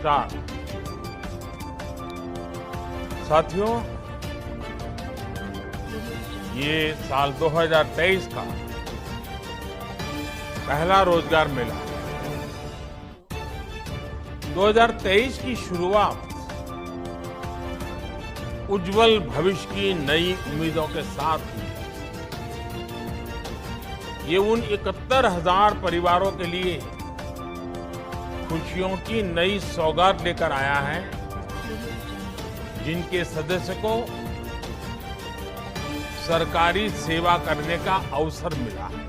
नमस्कार साथियों, ये साल 2023 का पहला रोजगार मेला। 2023 की शुरुआत उज्जवल भविष्य की नई उम्मीदों के साथ हुई। ये उन 71,000 परिवारों के लिए खुशियों की नई सौगात लेकर आया है, जिनके सदस्य को सरकारी सेवा करने का अवसर मिला है।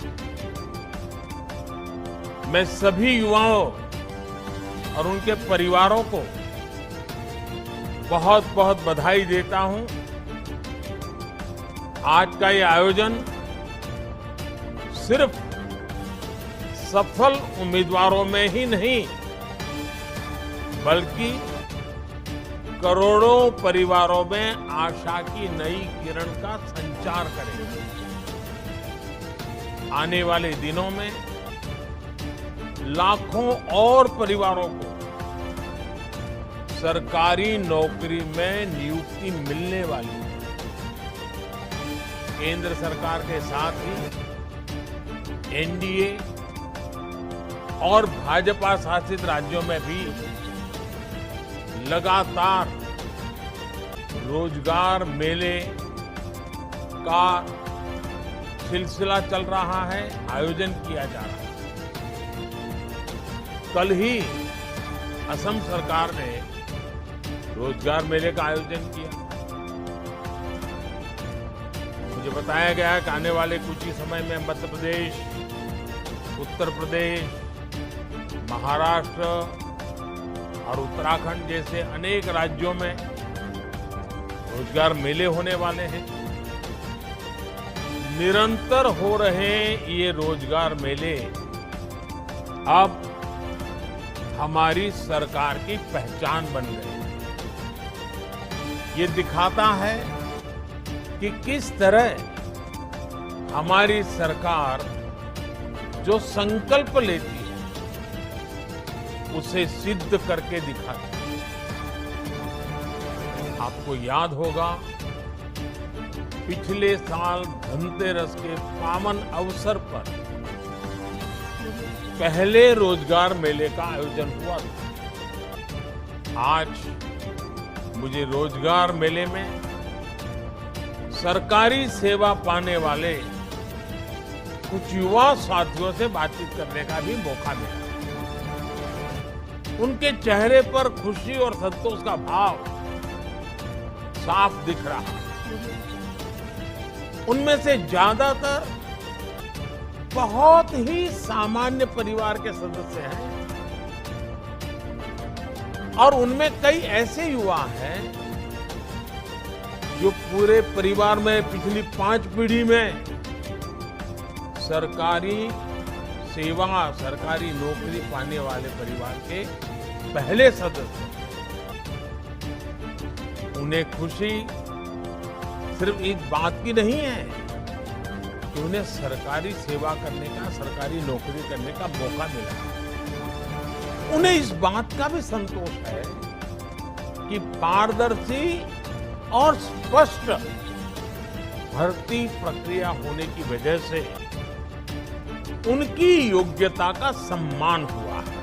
मैं सभी युवाओं और उनके परिवारों को बहुत बहुत बधाई देता हूं। आज का ये आयोजन सिर्फ सफल उम्मीदवारों में ही नहीं, बल्कि करोड़ों परिवारों में आशा की नई किरण का संचार करेगा। आने वाले दिनों में लाखों और परिवारों को सरकारी नौकरी में नियुक्ति मिलने वाली है। केंद्र सरकार के साथ ही एनडीए और भाजपा शासित राज्यों में भी लगातार रोजगार मेले का सिलसिला चल रहा है, आयोजन किया जा रहा है। कल ही असम सरकार ने रोजगार मेले का आयोजन किया। मुझे बताया गया है कि आने वाले कुछ ही समय में मध्य प्रदेश, उत्तर प्रदेश, महाराष्ट्र और उत्तराखंड जैसे अनेक राज्यों में रोजगार मेले होने वाले हैं। निरंतर हो रहे ये रोजगार मेले अब हमारी सरकार की पहचान बन गए हैं। ये दिखाता है कि किस तरह हमारी सरकार जो संकल्प लेती है उसे सिद्ध करके दिखाती है। आपको याद होगा, पिछले साल धनतेरस के पावन अवसर पर पहले रोजगार मेले का आयोजन हुआ था। आज मुझे रोजगार मेले में सरकारी सेवा पाने वाले कुछ युवा साथियों से बातचीत करने का भी मौका मिला। उनके चेहरे पर खुशी और संतोष का भाव साफ दिख रहा है। उनमें से ज्यादातर बहुत ही सामान्य परिवार के सदस्य हैं और उनमें कई ऐसे युवा हैं जो पूरे परिवार में पिछली 5 पीढ़ी में सरकारी सेवा, सरकारी नौकरी पाने वाले परिवार के पहले सदस्य। उन्हें खुशी सिर्फ इस बात की नहीं है कि उन्हें सरकारी सेवा करने का, सरकारी नौकरी करने का मौका मिला। उन्हें इस बात का भी संतोष है कि पारदर्शी और स्पष्ट भर्ती प्रक्रिया होने की वजह से उनकी योग्यता का सम्मान हुआ है।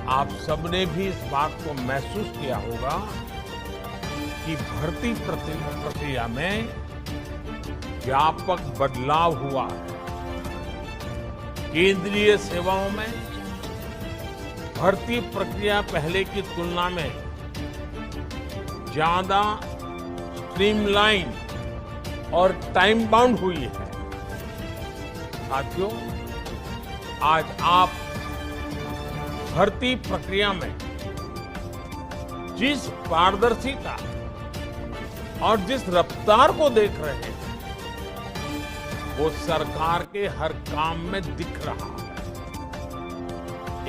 आप सबने भी इस बात को महसूस किया होगा कि भर्ती प्रक्रिया में व्यापक बदलाव हुआ है। केंद्रीय सेवाओं में भर्ती प्रक्रिया पहले की तुलना में ज्यादा स्ट्रीमलाइन और टाइम बाउंड हुई है। साथियों, आज आप भर्ती प्रक्रिया में जिस पारदर्शिता और जिस रफ्तार को देख रहे हैं, वो सरकार के हर काम में दिख रहा है।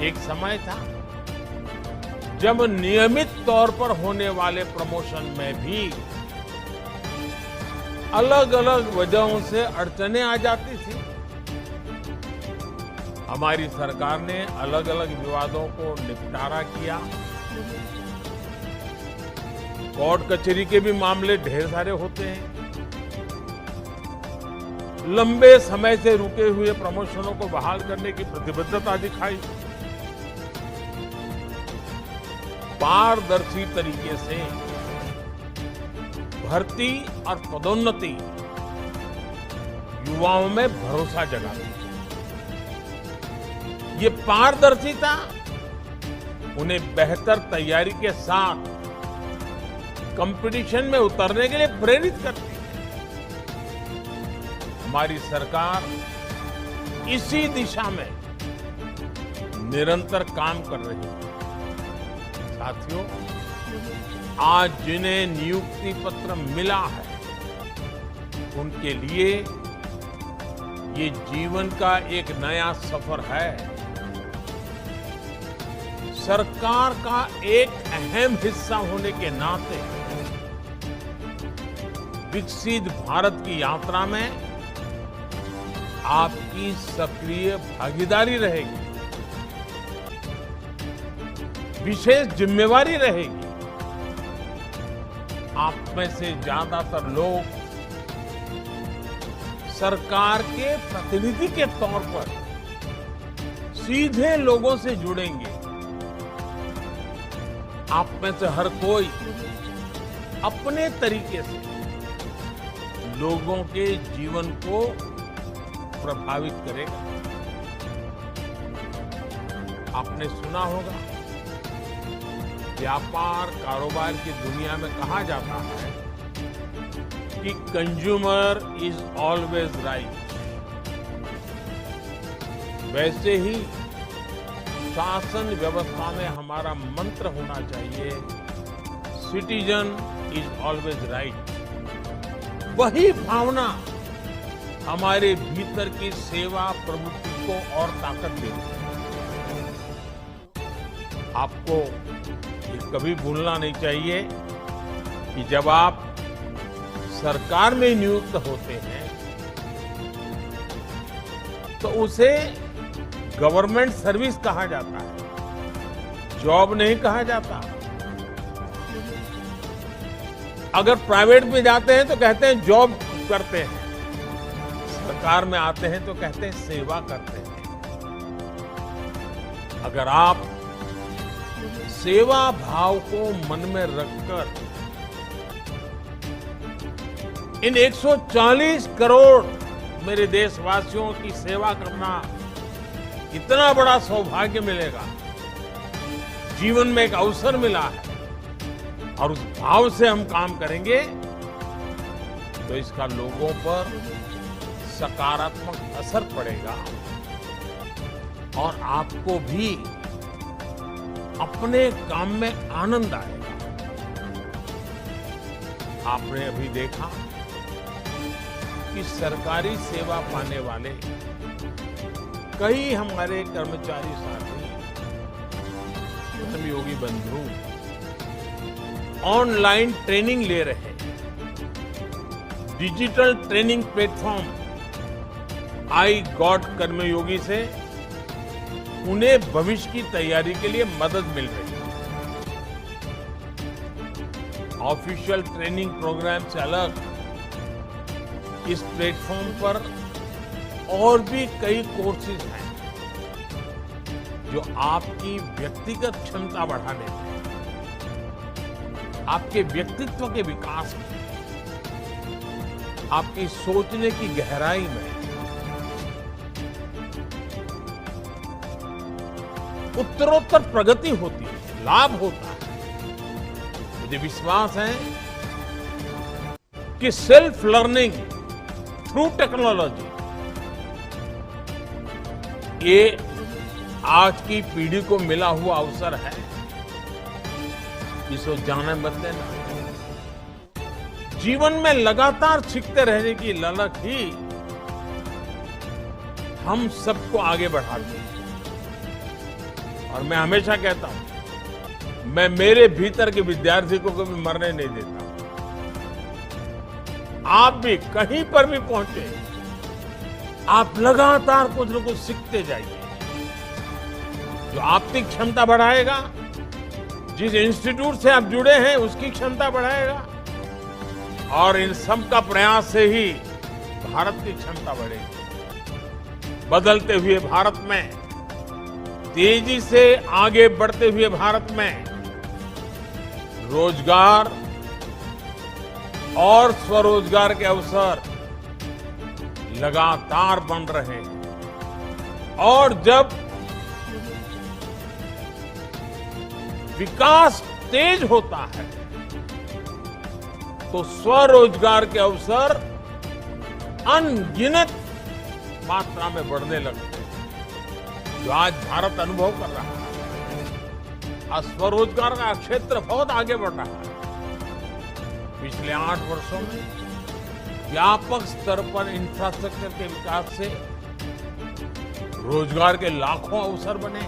एक समय था जब नियमित तौर पर होने वाले प्रमोशन में भी अलग अलग वजहों से अड़चनें आ जाती थी। हमारी सरकार ने अलग अलग विवादों को निपटारा किया। कोर्ट कचहरी के भी मामले ढेर सारे होते हैं। लंबे समय से रुके हुए प्रमोशनों को बहाल करने की प्रतिबद्धता दिखाई। पारदर्शी तरीके से भर्ती और पदोन्नति युवाओं में भरोसा जगाती है। ये पारदर्शिता उन्हें बेहतर तैयारी के साथ कंपटीशन में उतरने के लिए प्रेरित करती है। हमारी सरकार इसी दिशा में निरंतर काम कर रही है। साथियों, आज जिन्हें नियुक्ति पत्र मिला है, उनके लिए ये जीवन का एक नया सफर है। सरकार का एक अहम हिस्सा होने के नाते विकसित भारत की यात्रा में आपकी सक्रिय भागीदारी रहेगी, विशेष जिम्मेवारी रहेगी। आप में से ज्यादातर लोग सरकार के प्रतिनिधि के तौर पर सीधे लोगों से जुड़ेंगे। आप में से हर कोई अपने तरीके से लोगों के जीवन को प्रभावित करेगा। आपने सुना होगा, व्यापार कारोबार की दुनिया में कहा जाता है कि कंज्यूमर इज ऑलवेज राइट। वैसे ही शासन व्यवस्था में हमारा मंत्र होना चाहिए, सिटीजन इज ऑलवेज राइट। वही भावना हमारे भीतर की सेवा प्रवृत्ति को और ताकत देती है। आपको ये कभी भूलना नहीं चाहिए कि जब आप सरकार में नियुक्त होते हैं तो उसे गवर्नमेंट सर्विस कहा जाता है, जॉब नहीं कहा जाता। अगर प्राइवेट में जाते हैं तो कहते हैं जॉब करते हैं, सरकार में आते हैं तो कहते हैं सेवा करते हैं। अगर आप सेवा भाव को मन में रखकर इन 140 करोड़ मेरे देशवासियों की सेवा करना इतना बड़ा सौभाग्य मिलेगा, जीवन में एक अवसर मिला है, और उस भाव से हम काम करेंगे तो इसका लोगों पर सकारात्मक असर पड़ेगा और आपको भी अपने काम में आनंद आएगा। आपने अभी देखा कि सरकारी सेवा पाने वाले कई हमारे कर्मचारी साथी, कर्मयोगी बंधु ऑनलाइन ट्रेनिंग ले रहे हैं। Digital training platform iGOT Karmayogi से उन्हें भविष्य की तैयारी के लिए मदद मिल रही है। ऑफिशियल ट्रेनिंग प्रोग्राम से अलग इस प्लेटफॉर्म पर और भी कई कोर्सेज हैं जो आपकी व्यक्तिगत क्षमता बढ़ाने में, आपके व्यक्तित्व के विकास में, आपकी सोचने की गहराई में उत्तरोत्तर प्रगति होती है, लाभ होता है। मुझे विश्वास है कि सेल्फ लर्निंग थ्रू टेक्नोलॉजी ये आज की पीढ़ी को मिला हुआ अवसर है, इसको जाने मत देना। जीवन में लगातार सीखते रहने की ललक ही हम सबको आगे बढ़ाती है। और मैं हमेशा कहता हूं, मैं मेरे भीतर के विद्यार्थी को कभी मरने नहीं देता। आप भी कहीं पर भी पहुंचे, आप लगातार कुछ न कुछ सीखते जाइए। जो आपकी क्षमता बढ़ाएगा, जिस इंस्टीट्यूट से आप जुड़े हैं उसकी क्षमता बढ़ाएगा, और इन सब का प्रयास से ही भारत की क्षमता बढ़ेगी। बदलते हुए भारत में, तेजी से आगे बढ़ते हुए भारत में रोजगार और स्वरोजगार के अवसर लगातार बन रहे हैं, और जब विकास तेज होता है तो स्वरोजगार के अवसर अनगिनत मात्रा में बढ़ने लगते हैं, जो आज भारत अनुभव कर रहा है। आज स्वरोजगार का क्षेत्र बहुत आगे बढ़ रहा है। पिछले 8 वर्षों में व्यापक स्तर पर इंफ्रास्ट्रक्चर के विकास से रोजगार के लाखों अवसर बने।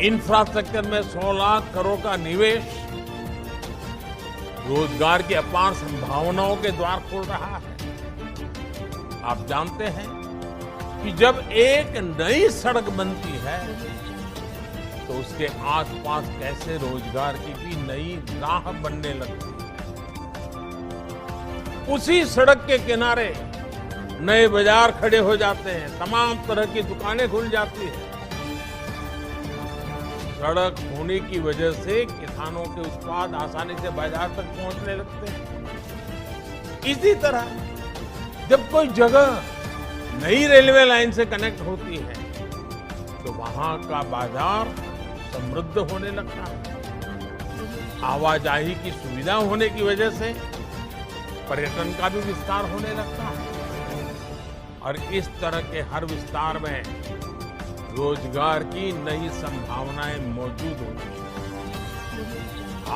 इंफ्रास्ट्रक्चर में 100 लाख करोड़ का निवेश रोजगार की अपार संभावनाओं के द्वार खोल रहा है। आप जानते हैं कि जब एक नई सड़क बनती है तो उसके आसपास कैसे रोजगार की भी नई राह बनने लगती है। उसी सड़क के किनारे नए बाजार खड़े हो जाते हैं, तमाम तरह की दुकानें खुल जाती हैं। सड़क होने की वजह से किसानों के उत्पाद आसानी से बाजार तक पहुंचने लगते हैं। इसी तरह जब कोई जगह नई रेलवे लाइन से कनेक्ट होती है तो वहां का बाजार समृद्ध होने लगता है। आवाजाही की सुविधा होने की वजह से पर्यटन का भी विस्तार होने लगता है, और इस तरह के हर विस्तार में रोजगार की नई संभावनाएं मौजूद होती हैं।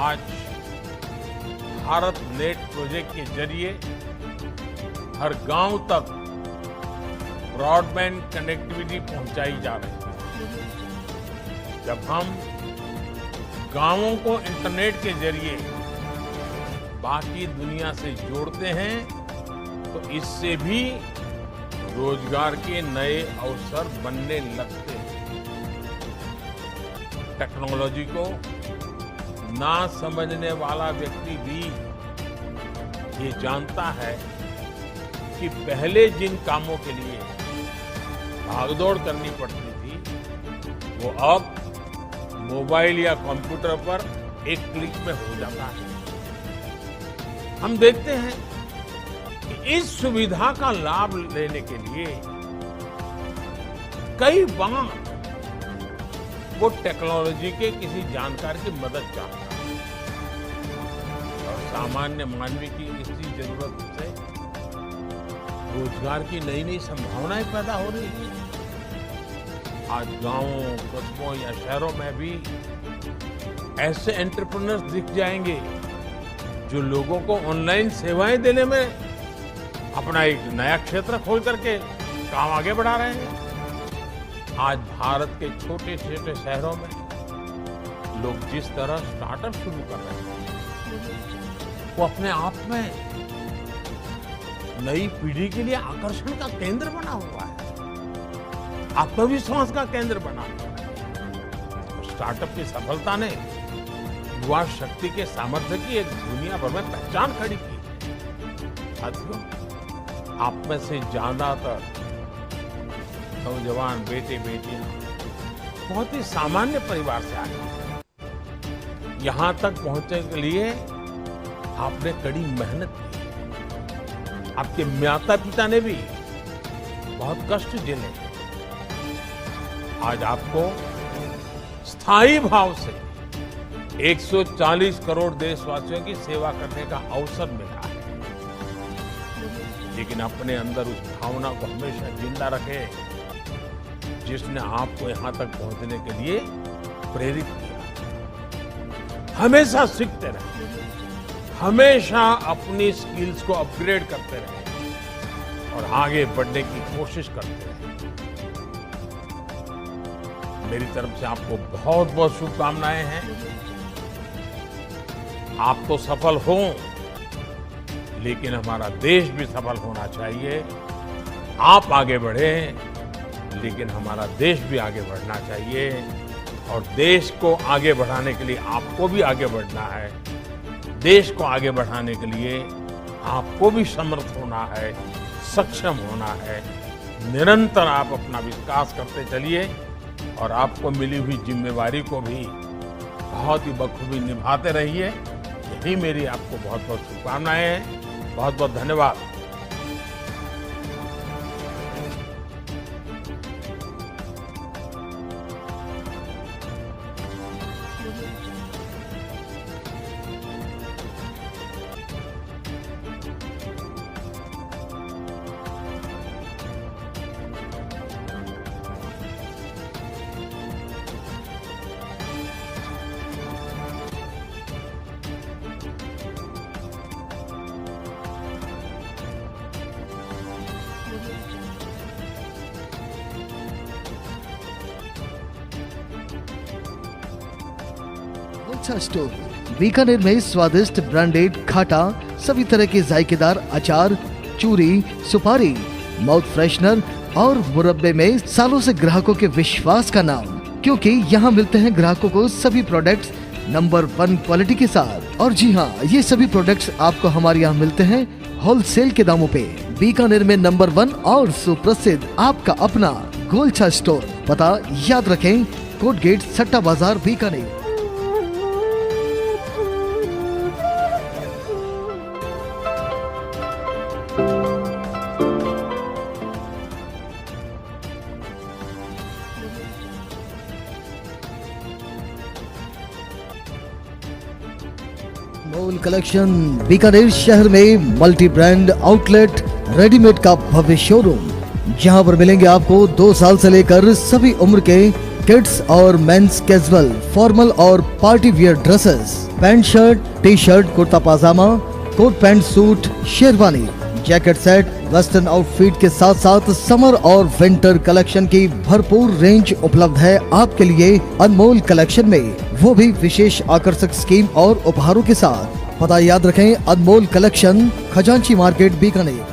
आज भारत नेट प्रोजेक्ट के जरिए हर गांव तक ब्रॉडबैंड कनेक्टिविटी पहुंचाई जा रही है। जब हम गांवों को इंटरनेट के जरिए बाकी दुनिया से जोड़ते हैं तो इससे भी रोजगार के नए अवसर बनने लगते हैं। टेक्नोलॉजी को ना समझने वाला व्यक्ति भी ये जानता है कि पहले जिन कामों के लिए भागदौड़ करनी पड़ती थी वो अब मोबाइल या कंप्यूटर पर एक क्लिक में हो जाता है। हम देखते हैं कि इस सुविधा का लाभ लेने के लिए कई बार वो टेक्नोलॉजी के किसी जानकार की मदद चाहता है, और सामान्य मानवी की इसी जरूरत से रोजगार की नई नई संभावनाएं पैदा हो रही है। आज गांवों, कस्बों या शहरों में भी ऐसे एंटरप्रेन्योर्स दिख जाएंगे जो लोगों को ऑनलाइन सेवाएं देने में अपना एक नया क्षेत्र खोल करके काम आगे बढ़ा रहे हैं। आज भारत के छोटे छोटे शहरों में लोग जिस तरह स्टार्टअप शुरू कर रहे हैं वो अपने आप में नई पीढ़ी के लिए आकर्षण का केंद्र बना हुआ है, आत्मविश्वास का केंद्र बना हुआ है। स्टार्टअप की सफलता ने युवा शक्ति के सामर्थ्य की एक दुनिया भर में पहचान खड़ी की है। साथियों, आप में से ज्यादातर नौजवान बेटे बेटियां बहुत ही सामान्य परिवार से आए हैं। यहां तक पहुंचने के लिए आपने कड़ी मेहनत की। आपके माता पिता ने भी बहुत कष्ट झेले। आज आपको स्थायी भाव से 140 करोड़ देशवासियों की सेवा करने का अवसर मिला है, लेकिन अपने अंदर उस भावना को हमेशा जिंदा रखें जिसने आपको यहां तक पहुंचने के लिए प्रेरित किया। हमेशा सीखते रहें, हमेशा अपनी स्किल्स को अपग्रेड करते रहें और आगे बढ़ने की कोशिश करते रहें। मेरी तरफ से आपको बहुत बहुत शुभकामनाएं हैं। आप तो सफल हो, लेकिन हमारा देश भी सफल होना चाहिए। आप आगे बढ़ें, लेकिन हमारा देश भी आगे बढ़ना चाहिए और देश को आगे बढ़ाने के लिए आपको भी आगे बढ़ना है। देश को आगे बढ़ाने के लिए आपको भी समर्थ होना है, सक्षम होना है। निरंतर आप अपना विकास करते चलिए और आपको मिली हुई जिम्मेवारी को भी बहुत ही बखूबी निभाते रहिए। यही मेरी आपको बहुत बहुत शुभकामनाएं हैं। बहुत बहुत धन्यवाद। गोलछा स्टोर बीकानेर में स्वादिष्ट ब्रांडेड खाटा, सभी तरह के जायकेदार अचार, चूरी, सुपारी, माउथ फ्रेशनर और मुरब्बे में सालों से ग्राहकों के विश्वास का नाम, क्योंकि यहाँ मिलते हैं ग्राहकों को सभी प्रोडक्ट्स नंबर 1 क्वालिटी के साथ। और जी हाँ, ये सभी प्रोडक्ट्स आपको हमारे यहाँ मिलते हैं होलसेल के दामों पे। बीकानेर में नंबर 1 और सुप्रसिद्ध आपका अपना गोलछा स्टोर। पता याद रखें, कोट गेट, सट्टा बाजार, बीकानेर। अनमोल कलेक्शन बीकानेर शहर में मल्टी ब्रांड आउटलेट, रेडीमेड का भव्य शोरूम, जहां पर मिलेंगे आपको 2 साल से लेकर सभी उम्र के किड्स और मेंस कैजुअल, फॉर्मल और party wear dresses, pant shirt, T shirt, kurta pajama, coat pant suit, sherwani, jacket set, western outfit के साथ साथ समर और विंटर कलेक्शन की भरपूर रेंज उपलब्ध है आपके लिए अनमोल कलेक्शन में, वो भी विशेष आकर्षक स्कीम और उपहारों के साथ। पता याद रखें, अनमोल कलेक्शन, खजांची मार्केट, बीकानेर।